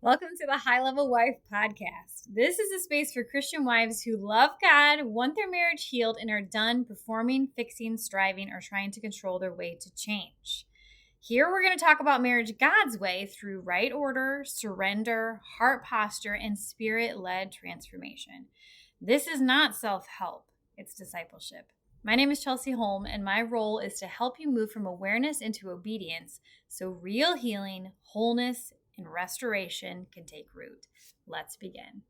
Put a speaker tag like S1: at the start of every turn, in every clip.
S1: Welcome to the High Level Wife Podcast. This is a space for Christian wives who love God, want their marriage healed, and are done performing, fixing, striving, or trying to control their way to change. Here we're going to talk about marriage God's way through right order, surrender, heart posture, and spirit-led transformation. This is not self-help, it's discipleship. My name is Chelsey Holm, and my role is to help you move from awareness into obedience so real healing, wholeness, and restoration can take root. Let's begin.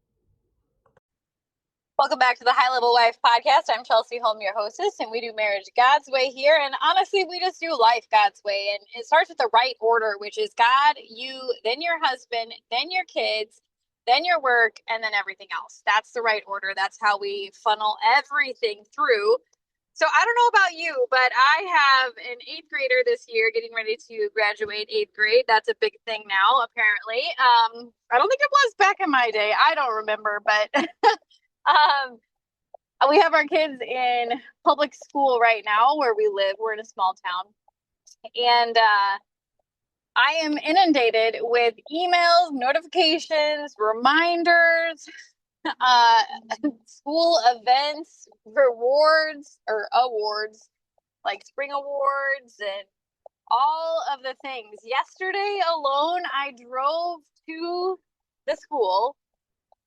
S2: Welcome back to the High Level Wife Podcast. I'm Chelsey Holm, your hostess, and we do marriage God's way here. And honestly, we just do life God's way. And it starts with the right order, which is God, you, then your husband, then your kids, then your work, and then everything else. That's the right order. That's how we funnel everything through. So I don't know about you, but I have an 8th grader this year getting ready to graduate 8th grade. That's a big thing now, apparently. I don't think it was back in my day. I don't remember, but we have our kids in public school right now where we live. We're in a small town. And I am inundated with emails, notifications, reminders, school events, rewards or awards, like spring awards and all of the things. Yesterday alone, I drove to the school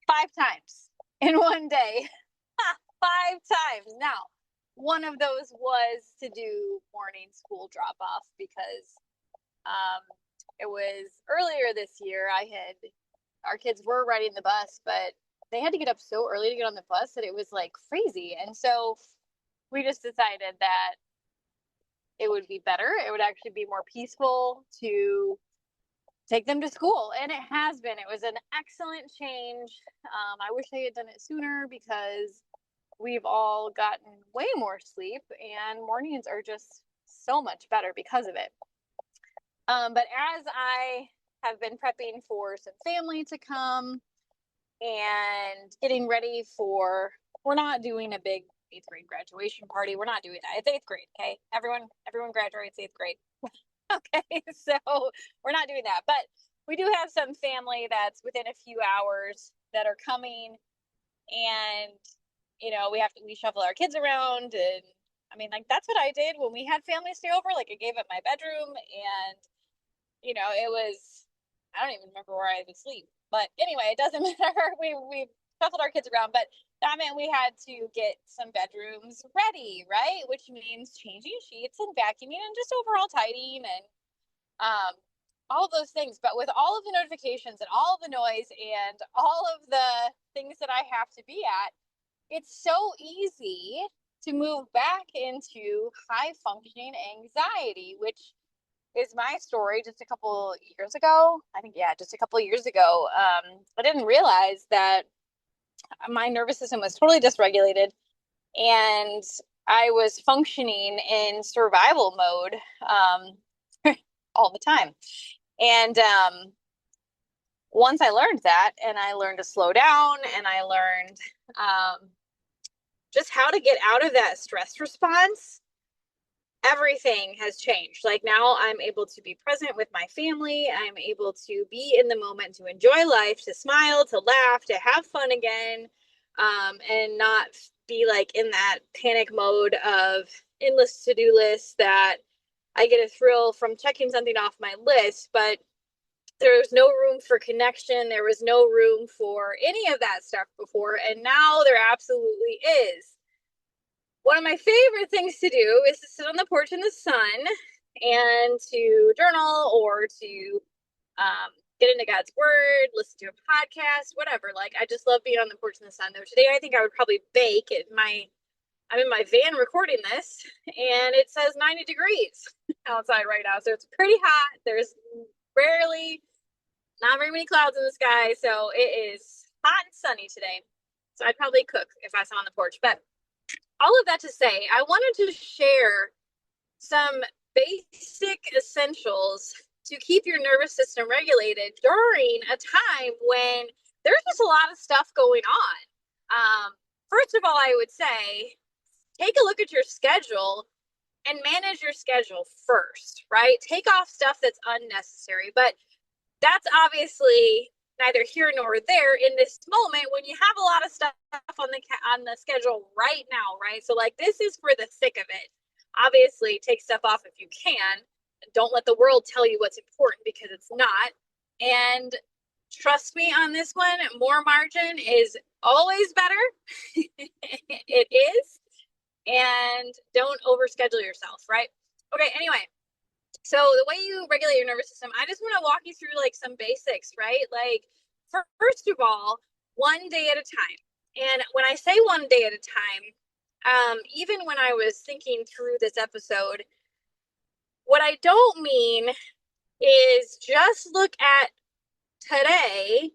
S2: 5 times in one day. 5 times. Now, one of those was to do morning school drop off because it was earlier this year. Our kids were riding the bus, but they had to get up so early to get on the bus that it was like crazy. And so we just decided that it would be better. It would actually be more peaceful to take them to school. And it has been. It was an excellent change. I wish I had done it sooner because we've all gotten way more sleep and mornings are just so much better because of it. But as I have been prepping for some family to come and getting ready we're not doing a big 8th grade graduation party. We're not doing that. It's 8th grade, okay? Everyone graduates 8th grade. Okay, so we're not doing that. But we do have some family that's within a few hours that are coming, and we shuffle our kids around, and I mean, like, that's what I did when we had family stay over. Like, I gave up my bedroom, and it was, I don't even remember where I would sleep. But anyway, it doesn't matter. We shuffled our kids around, but that meant we had to get some bedrooms ready, right? Which means changing sheets and vacuuming and just overall tidying and all of those things. But with all of the notifications and all of the noise and all of the things that I have to be at, it's so easy to move back into high functioning anxiety, which is my story just a couple years ago. Just a couple of years ago. I didn't realize that my nervous system was totally dysregulated and I was functioning in survival mode all the time. And once I learned that, and I learned to slow down, and I learned just how to get out of that stress response, everything has changed. Like, now I'm able to be present with my family. I'm able to be in the moment, to enjoy life, to smile, to laugh, to have fun again, and not be like in that panic mode of endless to-do lists that I get a thrill from checking something off my list, but there was no room for connection. There was no room for any of that stuff before, and now there absolutely is. One of my favorite things to do is to sit on the porch in the sun and to journal or to get into God's word, listen to a podcast, whatever. Like, I just love being on the porch in the sun. Though today I think I would probably bake. I'm in my van recording this, and it says 90 degrees outside right now. So it's pretty hot. There's not very many clouds in the sky. So it is hot and sunny today. So I'd probably cook if I sat on the porch. But all of that to say, I wanted to share some basic essentials to keep your nervous system regulated during a time when there's just a lot of stuff going on. First of all, I would say, take a look at your schedule and manage your schedule first, right? Take off stuff that's unnecessary, but that's obviously neither here nor there in this moment when you have a lot of stuff on the schedule right now, right? So like this is for the thick of it. Obviously, take stuff off if you can. Don't let the world tell you what's important because it's not. And trust me on this one, more margin is always better. It is. And don't overschedule yourself, right? Okay, anyway. So the way you regulate your nervous system, I just want to walk you through like some basics, right? Like first of all, one day at a time. And when I say one day at a time, even when I was thinking through this episode, what I don't mean is just look at today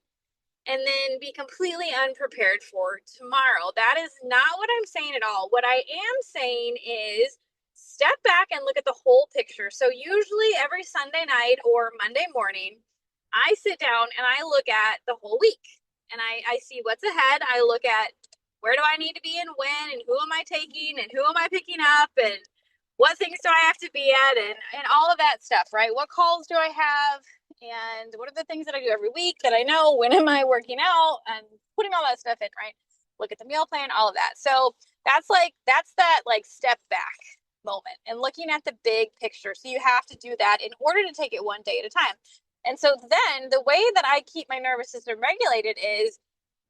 S2: and then be completely unprepared for tomorrow. That is not what I'm saying at all. What I am saying is step back and look at the whole picture. So usually every Sunday night or Monday morning, I sit down and I look at the whole week and I see what's ahead. I look at where do I need to be and when and who am I taking and who am I picking up and what things do I have to be at and all of that stuff, right? What calls do I have? And what are the things that I do every week that I know? When am I working out? And putting all that stuff in, right? Look at the meal plan, all of that. So that's that like step back moment and looking at the big picture. So you have to do that in order to take it one day at a time. And so then the way that I keep my nervous system regulated is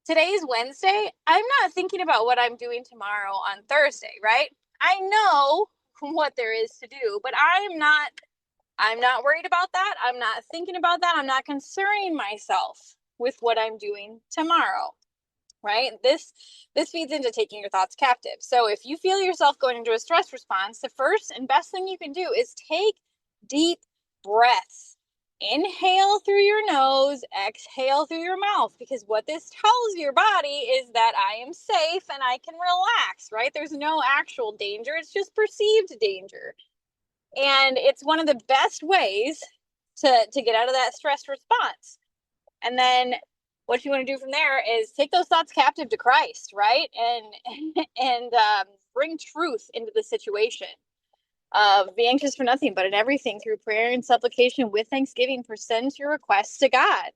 S2: today's Wednesday. I'm not thinking about what I'm doing tomorrow on Thursday, right? I know what there is to do, but I'm not worried about that. I'm not thinking about that. I'm not concerning myself with what I'm doing tomorrow, right? This feeds into taking your thoughts captive. So if you feel yourself going into a stress response, the first and best thing you can do is take deep breaths. Inhale through your nose, exhale through your mouth, because what this tells your body is that I am safe and I can relax, right? There's no actual danger. It's just perceived danger. And it's one of the best ways to get out of that stress response. And then what you want to do from there is take those thoughts captive to Christ, right? And bring truth into the situation. Be anxious for nothing, but in everything through prayer and supplication with thanksgiving, present your requests to God.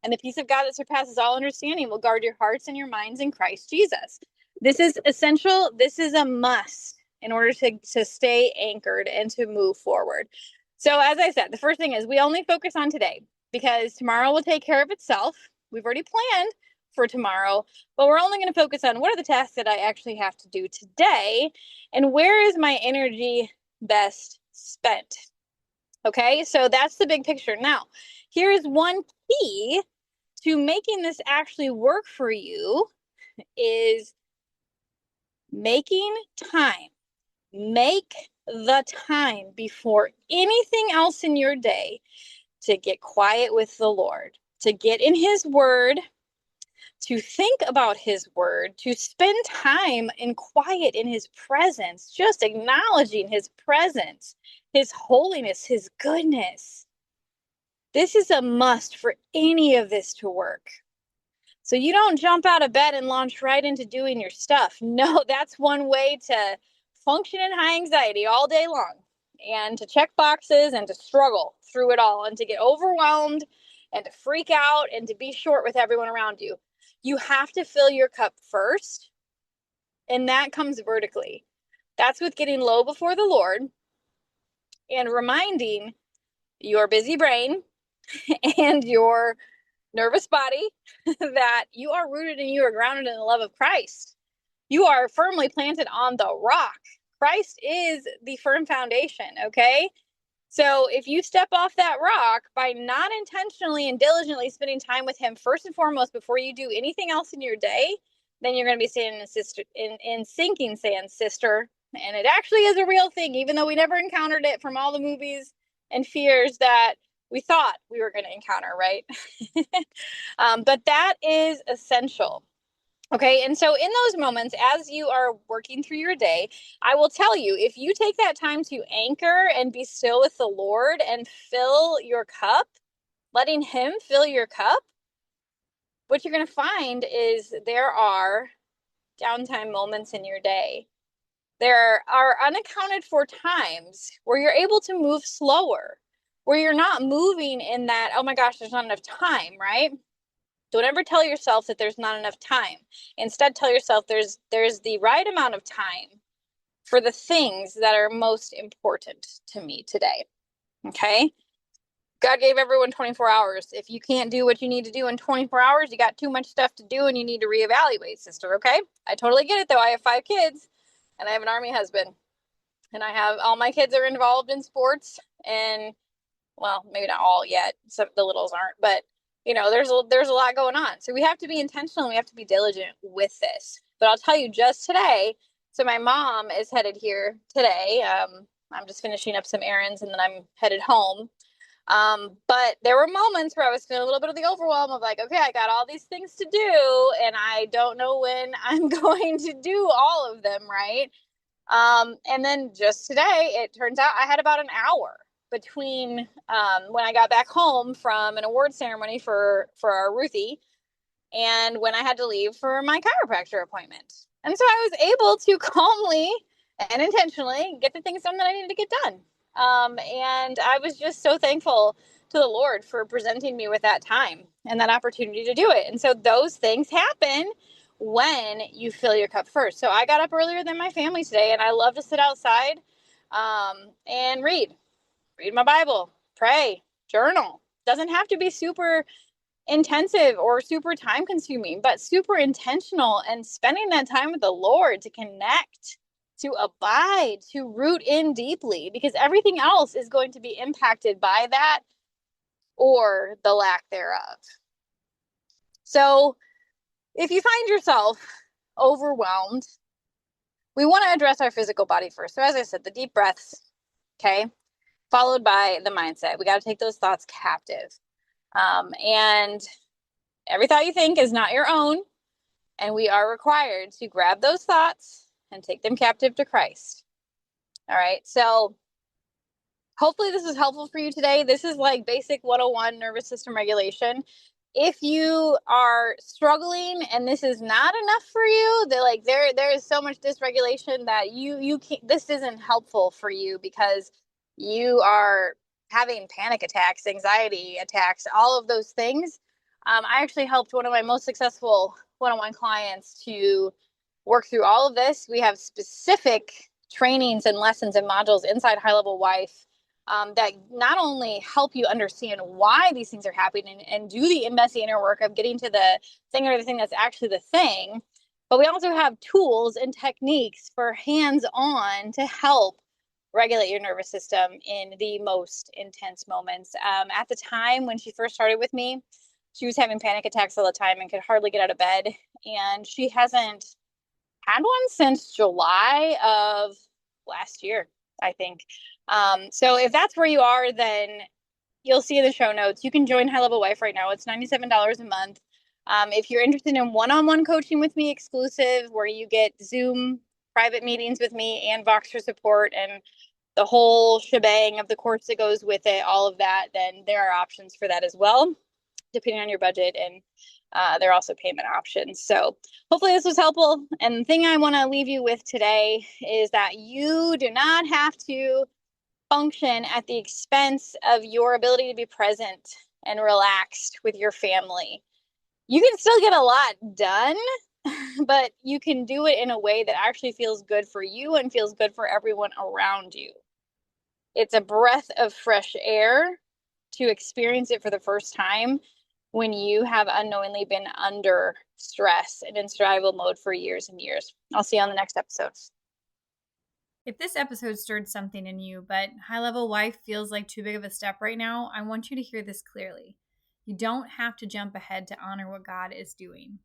S2: And the peace of God that surpasses all understanding will guard your hearts and your minds in Christ Jesus. This is essential. This is a must in order to stay anchored and to move forward. So as I said, the first thing is we only focus on today because tomorrow will take care of itself. We've already planned for tomorrow, but we're only going to focus on what are the tasks that I actually have to do today and where is my energy best spent. Okay, so that's the big picture. Now, here is one key to making this actually work for you is making time. Make the time before anything else in your day to get quiet with the Lord, to get in His Word, to think about His Word, to spend time in quiet in His presence, just acknowledging His presence, His holiness, His goodness. This is a must for any of this to work. So you don't jump out of bed and launch right into doing your stuff. No, that's one way to function in high anxiety all day long and to check boxes and to struggle through it all and to get overwhelmed and to freak out and to be short with everyone around you. You have to fill your cup first, and that comes vertically. That's with getting low before the Lord and reminding your busy brain and your nervous body that you are rooted and you are grounded in the love of Christ. You are firmly planted on the rock. Christ is the firm foundation, okay? So if you step off that rock by not intentionally and diligently spending time with Him first and foremost before you do anything else in your day, then you're going to be standing in sinking sand, sister. And it actually is a real thing, even though we never encountered it from all the movies and fears that we thought we were going to encounter, right? But that is essential. Okay, and so in those moments, as you are working through your day, I will tell you, if you take that time to anchor and be still with the Lord and fill your cup, letting Him fill your cup, what you're going to find is there are downtime moments in your day. There are unaccounted for times where you're able to move slower, where you're not moving in that, oh my gosh, there's not enough time, right? Don't ever tell yourself that there's not enough time. Instead, tell yourself there's the right amount of time for the things that are most important to me today. Okay? God gave everyone 24 hours. If you can't do what you need to do in 24 hours, you got too much stuff to do and you need to reevaluate, sister. Okay? I totally get it though. I have 5 kids and I have an Army husband. And I have all my kids are involved in sports, and well, maybe not all yet. Some the littles aren't, but there's a lot going on. So we have to be intentional and we have to be diligent with this. But I'll tell you just today. So my mom is headed here today. I'm just finishing up some errands and then I'm headed home. But there were moments where I was feeling a little bit of the overwhelm of like, okay, I got all these things to do and I don't know when I'm going to do all of them, right? And then just today, it turns out I had about an hour between when I got back home from an award ceremony for our Ruthie and when I had to leave for my chiropractor appointment. And so I was able to calmly and intentionally get the things done that I needed to get done. And I was just so thankful to the Lord for presenting me with that time and that opportunity to do it. And so those things happen when you fill your cup first. So I got up earlier than my family today, and I love to sit outside and read my Bible, pray, journal. Doesn't have to be super intensive or super time consuming, but super intentional and spending that time with the Lord to connect, to abide, to root in deeply, because everything else is going to be impacted by that or the lack thereof. So if you find yourself overwhelmed, we want to address our physical body first. So as I said, the deep breaths, okay, followed by the mindset. We got to take those thoughts captive. And every thought you think is not your own. And we are required to grab those thoughts and take them captive to Christ. All right. So hopefully this is helpful for you today. This is like basic 101 nervous system regulation. If you are struggling and this is not enough for you, that like there is so much dysregulation that you can't, this isn't helpful for you because you are having panic attacks, anxiety attacks, all of those things. I actually helped one of my most successful one-on-one clients to work through all of this. We have specific trainings and lessons and modules inside High Level Wife that not only help you understand why these things are happening and do the messy inner work of getting to the thing or the thing that's actually the thing, but we also have tools and techniques for hands-on to help regulate your nervous system in the most intense moments. At the time when she first started with me, she was having panic attacks all the time and could hardly get out of bed. And she hasn't had one since July of last year, I think. So if that's where you are, then you'll see in the show notes, you can join High Level Wife right now. It's $97 a month. If you're interested in one-on-one coaching with me exclusive, where you get Zoom private meetings with me and Voxer support and the whole shebang of the course that goes with it, all of that, then there are options for that as well, depending on your budget. And there are also payment options. So hopefully this was helpful. And the thing I want to leave you with today is that you do not have to function at the expense of your ability to be present and relaxed with your family. You can still get a lot done, but you can do it in a way that actually feels good for you and feels good for everyone around you. It's a breath of fresh air to experience it for the first time when you have unknowingly been under stress and in survival mode for years and years. I'll see you on the next episode.
S1: If this episode stirred something in you, but High Level Wife feels like too big of a step right now, I want you to hear this clearly. You don't have to jump ahead to honor what God is doing.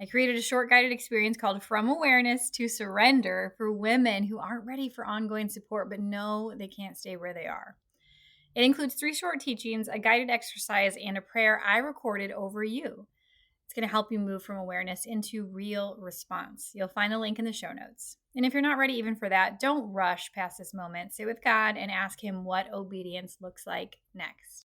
S1: I created a short guided experience called From Awareness to Surrender for women who aren't ready for ongoing support but know they can't stay where they are. It includes 3 short teachings, a guided exercise, and a prayer I recorded over you. It's going to help you move from awareness into real response. You'll find the link in the show notes. And if you're not ready even for that, don't rush past this moment. Sit with God and ask Him what obedience looks like next.